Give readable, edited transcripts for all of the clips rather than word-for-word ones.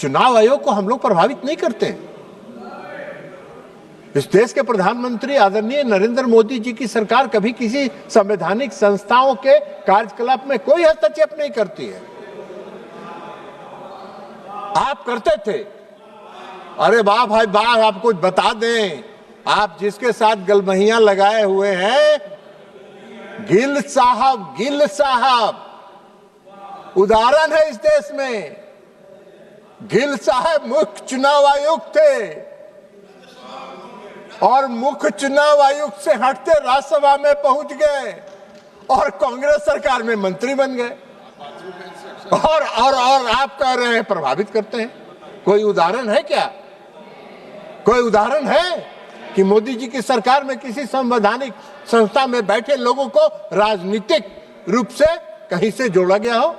चुनाव आयोग को हम लोग प्रभावित नहीं करते हैं। इस देश के प्रधानमंत्री आदरणीय नरेंद्र मोदी जी की सरकार कभी किसी संवैधानिक संस्थाओं के कार्यकलाप में कोई हस्तक्षेप नहीं करती है। आप करते थे। अरे वाह भाई वाह, आप कुछ बता दें। आप जिसके साथ गलमहियां लगाए हुए हैं, गिल साहब उदाहरण है इस देश में। गिल साहब मुख्य चुनाव आयुक्त थे और मुख्य चुनाव आयुक्त से हटते राज्यसभा में पहुंच गए और कांग्रेस सरकार में मंत्री बन गए। और आप कह रहे हैं प्रभावित करते हैं। कोई उदाहरण है क्या? कोई उदाहरण है कि मोदी जी की सरकार में किसी संवैधानिक संस्था में बैठे लोगों को राजनीतिक रूप से कहीं से जोड़ा गया हो?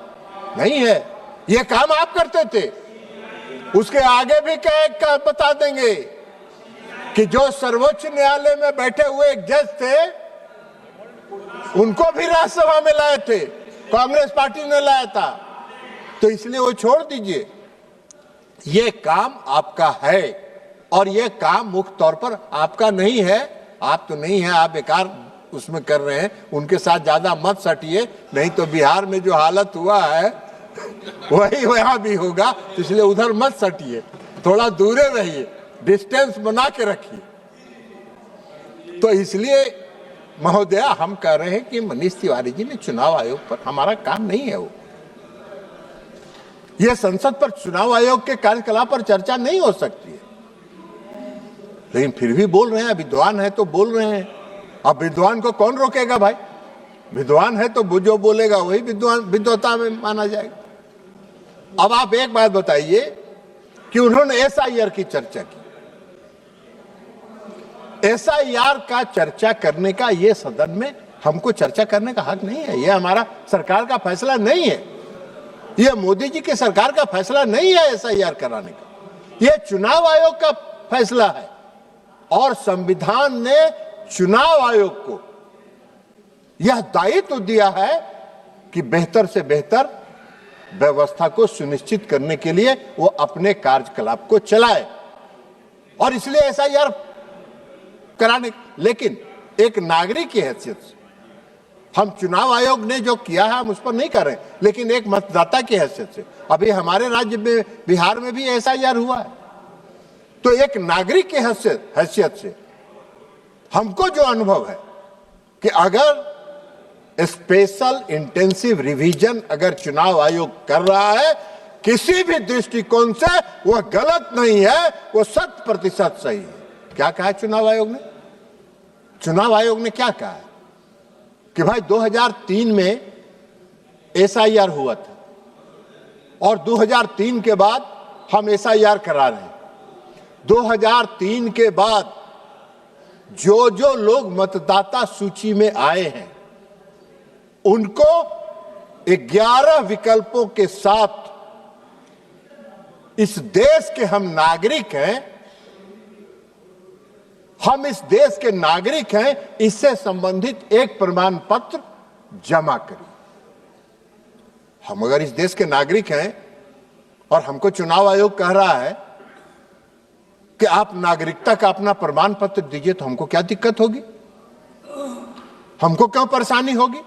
नहीं है। ये काम आप करते थे। उसके आगे भी क्या बता देंगे कि जो सर्वोच्च न्यायालय में बैठे हुए एक जज थे, उनको भी राज्यसभा में लाए थे, कांग्रेस पार्टी ने लाया था। तो इसलिए वो छोड़ दीजिए। ये काम आपका है और ये काम मुख्य तौर पर आपका नहीं है। आप तो नहीं है, आप बेकार उसमें कर रहे हैं। उनके साथ ज्यादा मत सटिए, नहीं तो बिहार में जो हालत हुआ है वही वहां भी होगा। तो इसलिए उधर मत सटिए, थोड़ा दूरे रहिए, डिस्टेंस बना के रखिए। तो इसलिए महोदया हम कह रहे हैं कि मनीष तिवारी जी ने चुनाव आयोग पर, हमारा काम नहीं है वो। ये संसद पर चुनाव आयोग के कार्यकलाप पर चर्चा नहीं हो सकती है, लेकिन फिर भी बोल रहे हैं। विद्वान है तो बोल रहे हैं। अब विद्वान को कौन रोकेगा भाई? विद्वान है तो जो बोलेगा वही विद्वता में माना जाएगा। अब आप एक बात बताइए कि उन्होंने एसआईआर की चर्चा की। एसआईआर का चर्चा करने का ये सदन में हमको चर्चा करने का हक नहीं है। ये हमारा सरकार का फैसला नहीं है। ये मोदी जी की सरकार का फैसला नहीं है एसआईआर कराने का। ये चुनाव आयोग का फैसला है और संविधान ने चुनाव आयोग को यह दायित्व दिया है कि बेहतर से बेहतर व्यवस्था को सुनिश्चित करने के लिए वो अपने कार्यकलाप को चलाए और इसलिए एसआईआर कराने। लेकिन एक नागरिक की हैसियत से हम चुनाव आयोग ने जो किया है हम उस पर नहीं कर रहे, लेकिन एक मतदाता की हैसियत से अभी हमारे राज्य में बिहार में भी एसआईआर हुआ है। तो एक नागरिक की हैसियत से हमको जो अनुभव है कि अगर स्पेशल इंटेंसिव रिवीजन अगर चुनाव आयोग कर रहा है किसी भी दृष्टिकोण से, वह गलत नहीं है, वो 100% सही है। क्या कहा है चुनाव आयोग ने? चुनाव आयोग ने क्या कहा है कि भाई 2003 में एसआईआर हुआ था और 2003 के बाद हम एसआईआर करा रहे हैं। 2003 के बाद जो लोग मतदाता सूची में आए हैं उनको 11 विकल्पों के साथ, इस देश के हम नागरिक हैं, हम इस देश के नागरिक हैं, इससे संबंधित एक प्रमाण पत्र जमा करिए। हम अगर इस देश के नागरिक हैं और हमको चुनाव आयोग कह रहा है कि आप नागरिकता का अपना प्रमाण पत्र दीजिए, तो हमको क्या दिक्कत होगी? हमको क्यों परेशानी होगी?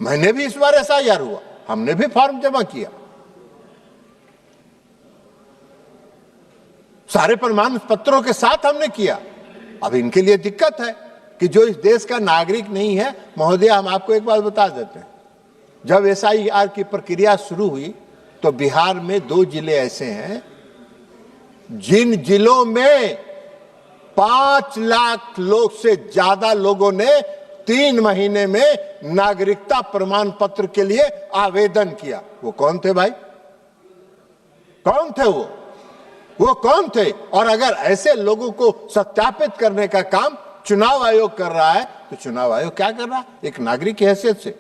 मैंने भी इस बार एसआईआर हुआ, हमने भी फॉर्म जमा किया, सारे प्रमाण पत्रों के साथ हमने किया। अब इनके लिए दिक्कत है कि जो इस देश का नागरिक नहीं है। महोदय, हम आपको एक बात बता देते हैं, जब एसआईआर की प्रक्रिया शुरू हुई तो बिहार में 2 जिले ऐसे हैं जिन जिलों में 5 लाख लोग से ज्यादा लोगों ने 3 महीने में नागरिकता प्रमाण पत्र के लिए आवेदन किया। वो कौन थे भाई? कौन थे वो कौन थे? और अगर ऐसे लोगों को सत्यापित करने का काम चुनाव आयोग कर रहा है तो चुनाव आयोग क्या कर रहा है? एक नागरिक की हैसियत से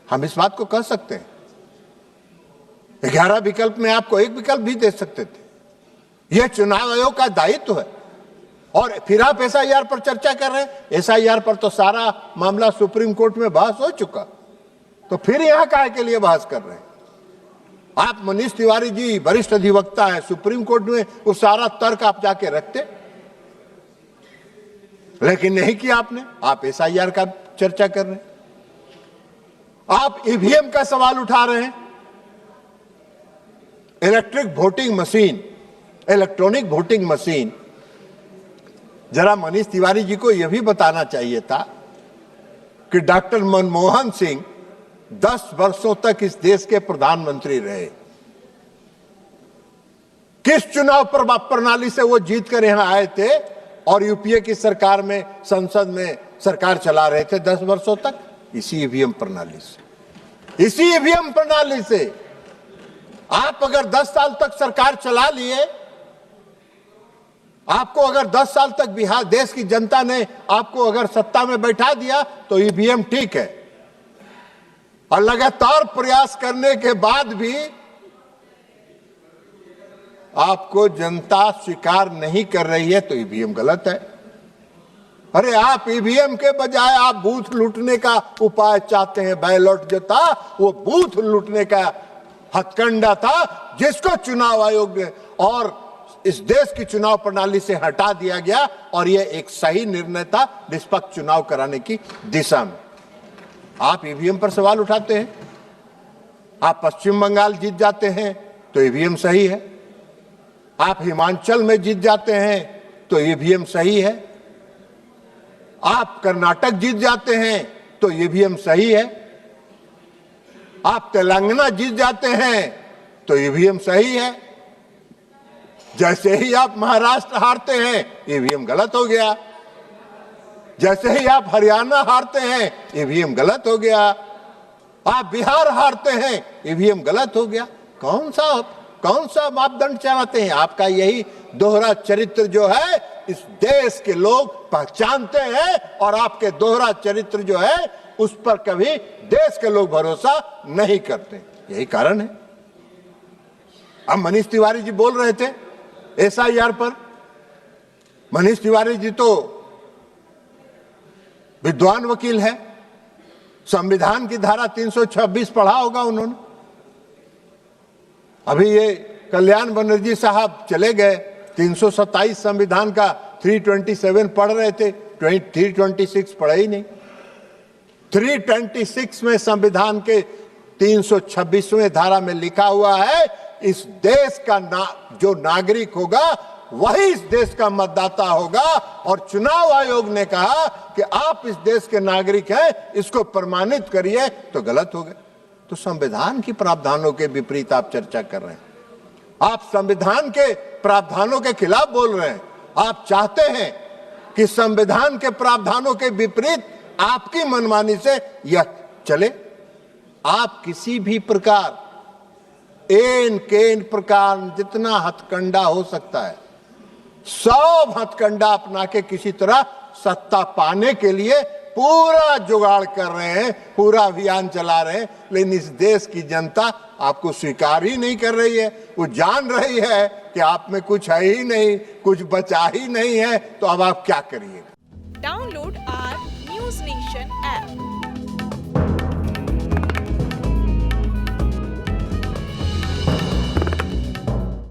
हम इस बात को कह सकते हैं। 11 विकल्प में आपको एक विकल्प भी दे सकते थे। यह चुनाव आयोग का दायित्व है। और फिर आप एसआईआर पर चर्चा कर रहे हैं। एसआईआर पर तो सारा मामला सुप्रीम कोर्ट में बहस हो चुका, तो फिर यहां काहे के लिए बहस कर रहे हैं? आप मनीष तिवारी जी वरिष्ठ अधिवक्ता है, सुप्रीम कोर्ट में वो सारा तर्क आप जाके रखते, लेकिन नहीं किया आपने। आप एसआईआर का चर्चा कर रहे हैं, आप ईवीएम का सवाल उठा रहे हैं। इलेक्ट्रॉनिक वोटिंग मशीन, जरा मनीष तिवारी जी को यह भी बताना चाहिए था कि डॉक्टर मनमोहन सिंह 10 वर्षों तक इस देश के प्रधानमंत्री रहे। किस चुनाव प्रणाली से वो जीत कर यहां आए थे और यूपीए की सरकार में, संसद में सरकार चला रहे थे 10 वर्षों तक? इसी ईवीएम प्रणाली से। इसी ईवीएम प्रणाली से आप अगर 10 साल तक सरकार चला लिए, आपको अगर 10 साल तक बिहार देश की जनता ने आपको अगर सत्ता में बैठा दिया तो ईवीएम ठीक है, और लगातार प्रयास करने के बाद भी आपको जनता स्वीकार नहीं कर रही है तो ईवीएम गलत है। अरे आप ईवीएम के बजाय आप बूथ लूटने का उपाय चाहते हैं। बैलेट जो था वो बूथ लूटने का हथकंडा था, जिसको चुनाव आयोग ने और इस देश की चुनाव प्रणाली से हटा दिया गया, और यह एक सही निर्णय था निष्पक्ष चुनाव कराने की दिशा में। आप ईवीएम पर सवाल उठाते हैं। आप पश्चिम बंगाल जीत जाते हैं तो ईवीएम सही है, आप हिमाचल में जीत जाते हैं तो ईवीएम सही है, आप कर्नाटक जीत जाते हैं तो ईवीएम सही है, आप तेलंगाना जीत जाते हैं तो ईवीएम सही है। जैसे ही आप महाराष्ट्र हारते हैं ईवीएम गलत हो गया, जैसे ही आप हरियाणा हारते हैं ईवीएम गलत हो गया, आप बिहार हारते हैं ईवीएम गलत हो गया। कौन सा मापदंड चलाते हैं? आपका यही दोहरा चरित्र जो है इस देश के लोग पहचानते हैं, और आपके दोहरा चरित्र जो है उस पर कभी देश के लोग भरोसा नहीं करते। यही कारण है। अब मनीष तिवारी जी बोल रहे थे एसआईआर पर। मनीष तिवारी जी तो विद्वान वकील है, संविधान की धारा 326 पढ़ा होगा उन्होंने। अभी ये कल्याण बनर्जी साहब चले गए, 327 संविधान का 327 पढ़ रहे थे, 326 पढ़े ही नहीं। 326 में संविधान के 326वें धारा में लिखा हुआ है, इस देश का जो नागरिक होगा वही इस देश का मतदाता होगा, और चुनाव आयोग ने कहा कि आप इस देश के नागरिक हैं, इसको प्रमाणित करिए, तो गलत हो गए। तो संविधान की प्रावधानों के विपरीत आप चर्चा कर रहे हैं, आप संविधान के प्रावधानों के खिलाफ बोल रहे हैं। आप चाहते हैं कि संविधान के प्रावधानों के विपरीत आपकी मनमानी से यह चले। आप किसी भी प्रकार प्रकार जितना हथकंडा हो सकता है सब हथकंडा अपना के किसी तरह सत्ता पाने के लिए पूरा जुगाड़ कर रहे हैं, पूरा अभियान चला रहे हैं, लेकिन इस देश की जनता आपको स्वीकार ही नहीं कर रही है। वो जान रही है कि आप में कुछ है ही नहीं, कुछ बचा ही नहीं है, तो अब आप क्या करिएगा। Download our News Nation app.